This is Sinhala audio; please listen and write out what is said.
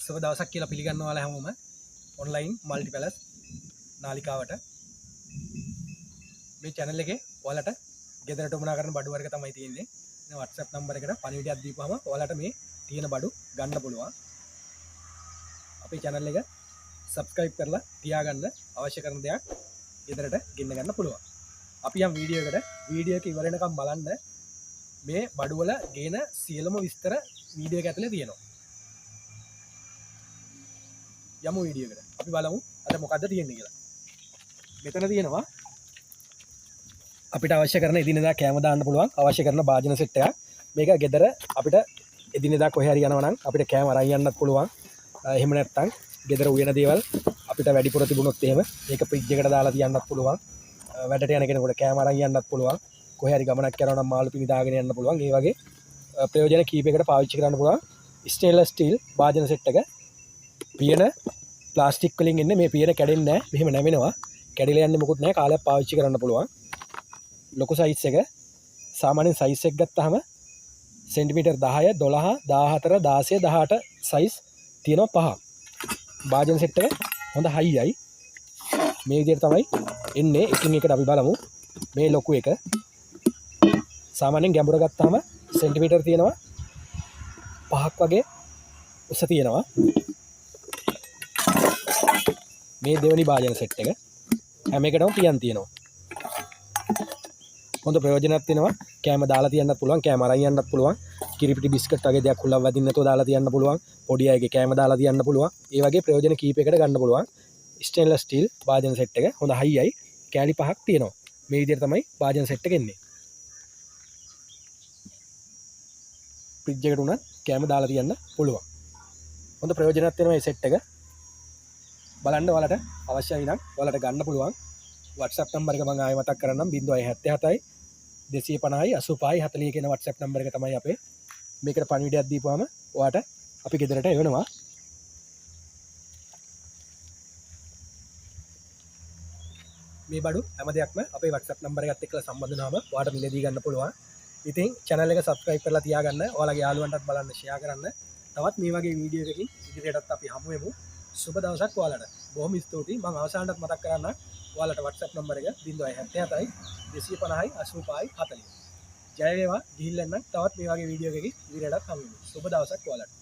සුබ දවසක් කියලා පිළිගන්න ඔයාලා හැමෝම ඔන්ලයින් මල්ටි පැලස් නාලිකාවට මේ channel එකේ ඔයාලට ගෙදරට උමනා කරන බඩු වර්ග තමයි තියෙන්නේ. මේ WhatsApp number එකට පණිවිඩයක් දීපුවම ඔයාලට මේ තියෙන බඩු ගන්න පුළුවන්. අපේ channel එක subscribe කරලා තියාගන්න අවශ්‍ය කරන දේක් ගෙදරට ගෙන්න ගන්න පුළුවන්. අපි යම් වීඩියෝ එක ඉවර වෙනකම් බලන්න මේ බඩු වල ගේන සියලුම විස්තර වීඩියෝ එක ඇතුලේ තියෙනවා. යමු වීඩියෝ එකට. අපි බලමු අද මොකද්ද තියෙන්නේ කියලා. මෙතන තියෙනවා අපිට අවශ්‍ය කරන එදිනෙදා කෑම දාන්න පුළුවන් අවශ්‍ය කරන භාජන සෙට් එකක්. මේක ගෙදර අපිට එදිනෙදා කොහේ හරි යනවා නම් අපිට කෑම අරන් යන්නත් පුළුවන්. එහෙම නැත්නම් ගෙදර උයන දේවල් අපිට වැඩිපුර තිබුණොත් එහෙම මේක ෆ්‍රිජ් එකට දාලා තියන්නත් පුළුවන්. වැඩට යන කෙනෙකුට කෑම අරන් යන්නත් පුළුවන්. කොහේ හරි ගමනක් කරනවා නම් මාළු පිණි දාගෙන යන්න පුළුවන්. ඒ වගේ ප්‍රයෝජන කීපයකට පාවිච්චි කරන්න පුළුවන්. ස්ටේන්ලස් ස්ටීල් භාජන සෙට් එක. පියන ප්ලාස්ටික් වලින් එන්නේ මේ පියන කැඩෙන්නේ නැහැ. මෙහෙම නැවෙනවා. කැඩිලා යන්නේ මොකුත් නැහැ. කාලයක් පාවිච්චි කරන්න පුළුවන්. ලොකු සයිස් එක සාමාන්‍යයෙන් සයිස් එක ගත්තාම සෙන්ටිමීටර් 10 12 14 16 18 සයිස් තියෙනවා පහ. භාජන සෙට් එක හොඳ හයියයි. මේ විදිහට තමයි එන්නේ. එකින් එකට අපි බලමු. මේ ලොකු එක සාමාන්‍යයෙන් ගැඹුර ගත්තාම සෙන්ටිමීටර් තියෙනවා 5ක් වගේ උස තියෙනවා. මේ දෙවෙනි භාජන සෙට් එක හැම එකටම පියන් තියෙනවා. හොඳ ප්‍රයෝජනයක් තියෙනවා. කෑම දාලා තියන්නත් පුළුවන්, කෑම අරන් යන්නත් පුළුවන්. කිරිපිටි බිස්කට් වගේ දෙයක් හුලක් වදින්න නැතුව දාලා තියන්න පුළුවන්. පොඩි අයගේ කෑම දාලා තියන්න පුළුවන්. ඒ වගේ ප්‍රයෝජන කීපයකට ගන්න පුළුවන්. ස්ටේන්ලස් ස්ටීල් භාජන සෙට් එක හොඳ හයියයි. කෑලි 5ක් තියෙනවා. මේ විදිහට තමයි භාජන සෙට් එක එන්නේ. ෆ්‍රිජ් එකට උනත් කෑම දාලා තියන්න පුළුවන්. හොඳ ප්‍රයෝජනයක් තියෙනවා මේ සෙට් එක. බලන්න ඔයාලට අවශ්‍යයි නම් ඔයාලට ගන්න පුළුවන්. WhatsApp number එක මම ආයෙ මතක් කරන්නම් 077 250 85 40 කියන WhatsApp number එක තමයි අපේ. මේකට පණිවිඩයක් දීපුවාම ඔයාට අපි ගෙදරට එවනවා. මේ බඩු හැම දෙයක්ම අපේ WhatsApp number එකත් එක්කලා සම්බන්ධ වුණාම ඔයාට මිලදී ගන්න පුළුවන්. ඉතින් channel එක subscribe කරලා තියාගන්න. ඔයාලගේ යාළුවන්ටත් බලන්න share කරන්න. තවත් මේ වගේ වීඩියෝ එකකින් ඉදිරියටත් අපි හමු වෙමු. සුබ දවසක් ඔයාලට. බොහොම ස්තුතියි. මම අවසානටත් මතක් කරන්නම්. ඔයාලට WhatsApp number එක 077 250 85 40. ජය වේවා. ගිහිල්ලා නම් තවත් මේ වගේ වීඩියෝ එකකින් ඉදිරියටත් හමු වෙමු. සුබ දවසක් ඔයාලට.